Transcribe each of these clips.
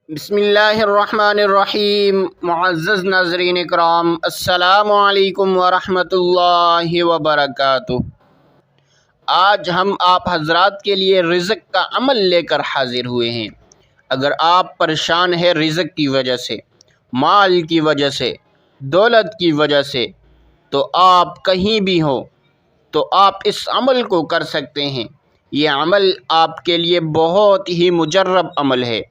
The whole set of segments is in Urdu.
بسم اللہ الرحمن الرحیم۔ معزز ناظرین اکرام، السلام علیکم ورحمۃ اللہ وبرکاتہ۔ آج ہم آپ حضرات کے لیے رزق کا عمل لے کر حاضر ہوئے ہیں۔ اگر آپ پریشان ہیں رزق کی وجہ سے، مال کی وجہ سے، دولت کی وجہ سے، تو آپ کہیں بھی ہو تو آپ اس عمل کو کر سکتے ہیں۔ یہ عمل آپ کے لیے بہت ہی مجرب عمل ہے۔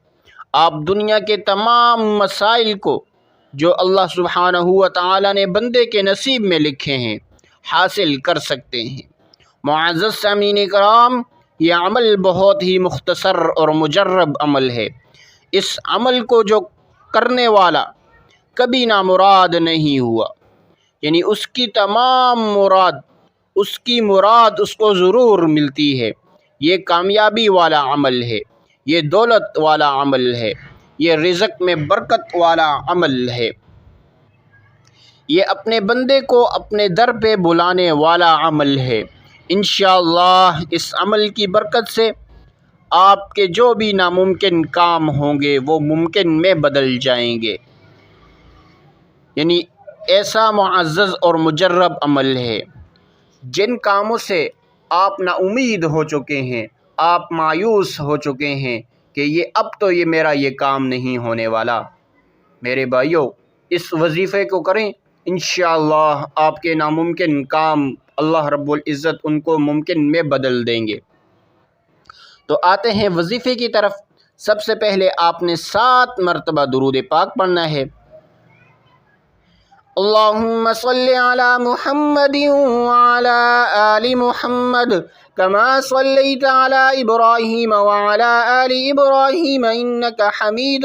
آپ دنیا کے تمام مسائل کو جو اللہ سبحانہ و تعالی نے بندے کے نصیب میں لکھے ہیں حاصل کر سکتے ہیں۔ معزز سامعین کرام، یہ عمل بہت ہی مختصر اور مجرب عمل ہے۔ اس عمل کو جو کرنے والا کبھی نامراد نہیں ہوا، یعنی اس کی تمام مراد اس کو ضرور ملتی ہے۔ یہ کامیابی والا عمل ہے، یہ دولت والا عمل ہے، یہ رزق میں برکت والا عمل ہے، یہ اپنے بندے کو اپنے در پہ بلانے والا عمل ہے۔ انشاءاللہ اس عمل کی برکت سے آپ کے جو بھی ناممکن کام ہوں گے وہ ممکن میں بدل جائیں گے۔ یعنی ایسا معزز اور مجرب عمل ہے، جن کاموں سے آپ نا امید ہو چکے ہیں، آپ مایوس ہو چکے ہیں کہ یہ میرا یہ کام نہیں ہونے والا، میرے بھائیوں اس وظیفے کو کریں، انشاءاللہ آپ کے ناممکن کام اللہ رب العزت ان کو ممکن میں بدل دیں گے۔ تو آتے ہیں وظیفے کی طرف۔ سب سے پہلے آپ نے 7 مرتبہ درود پاک پڑھنا ہے۔ اللہم صلی علی محمد وعلی آل محمد کما صلیت علی ابراہیم وعلی آل ابراہیم انک حمید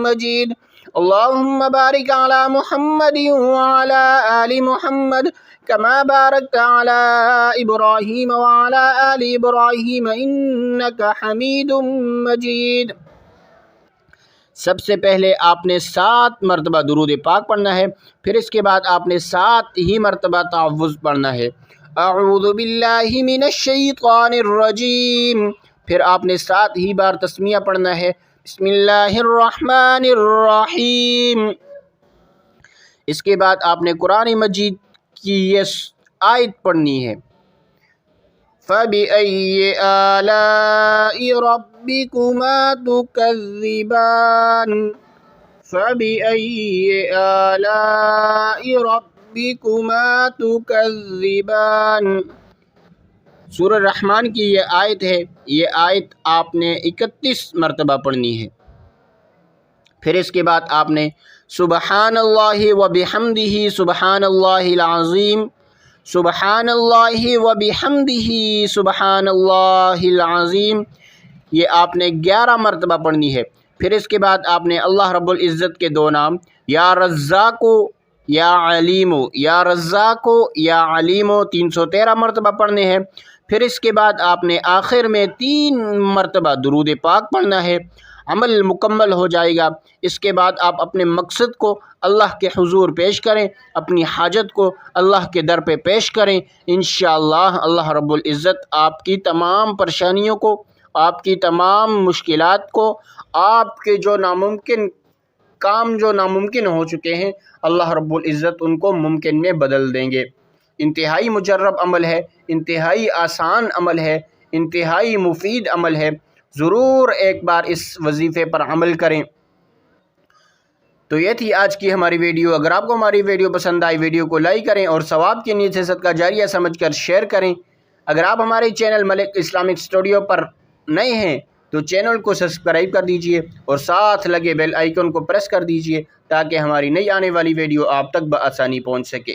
مجید۔ اللہم بارک علی محمد وعلی آل محمد کما بارکت علی ابراہیم وعلی آل ابراہیم انک حمید مجید۔ سب سے پہلے آپ نے 7 مرتبہ درود پاک پڑھنا ہے، پھر اس کے بعد آپ نے 7 ہی مرتبہ تعوذ پڑھنا ہے۔ اعوذ باللہ من الشیطان الرجیم، پھر آپ نے 7 ہی بار تسمیہ پڑھنا ہے، بسم اللہ الرحمن الرحیم۔ اس کے بعد آپ نے قرآن مجید کی یہ آیت پڑھنی ہے، فَبِأَيِّ آلَاءِ رَبِّكُمَا تُكَذِّبَانِ فَبِأَيِّ آلَاءِ رَبِّكُمَا تُكَذِّبَانِ۔ سورہ رحمان کی یہ آیت ہے، یہ آیت آپ نے 31 مرتبہ پڑھنی ہے۔ پھر اس کے بعد آپ نے سبحان اللہ و بحمدہ سبحان اللہ العظیم، سبحان اللہ و بحمدہ سبحان اللہ العظیم، یہ آپ نے 11 مرتبہ پڑھنی ہے۔ پھر اس کے بعد آپ نے اللہ رب العزت کے 2 نام یا رزاق یا علیم، یا رزاق یا علیم 313 مرتبہ پڑھنے ہیں۔ پھر اس کے بعد آپ نے آخر میں 3 مرتبہ درود پاک پڑھنا ہے۔ عمل مکمل ہو جائے گا۔ اس کے بعد آپ اپنے مقصد کو اللہ کے حضور پیش کریں، اپنی حاجت کو اللہ کے در پہ پیش کریں۔ انشاءاللہ اللہ رب العزت آپ کی تمام پریشانیوں کو، آپ کی تمام مشکلات کو، آپ کے جو ناممکن ہو چکے ہیں، اللہ رب العزت ان کو ممکن میں بدل دیں گے۔ انتہائی مجرب عمل ہے، انتہائی آسان عمل ہے، انتہائی مفید عمل ہے۔ ضرور ایک بار اس وظیفے پر عمل کریں۔ تو یہ تھی آج کی ہماری ویڈیو۔ اگر آپ کو ہماری ویڈیو پسند آئی، ویڈیو کو لائک کریں اور ثواب کے نیت سے صدقہ جاریہ سمجھ کر شیئر کریں۔ اگر آپ ہمارے چینل ملک اسلامک اسٹوڈیو پر نئے ہیں تو چینل کو سبسکرائب کر دیجئے اور ساتھ لگے بیل آئیکن کو پریس کر دیجئے تاکہ ہماری نئی آنے والی ویڈیو آپ تک بآسانی پہنچ سکے۔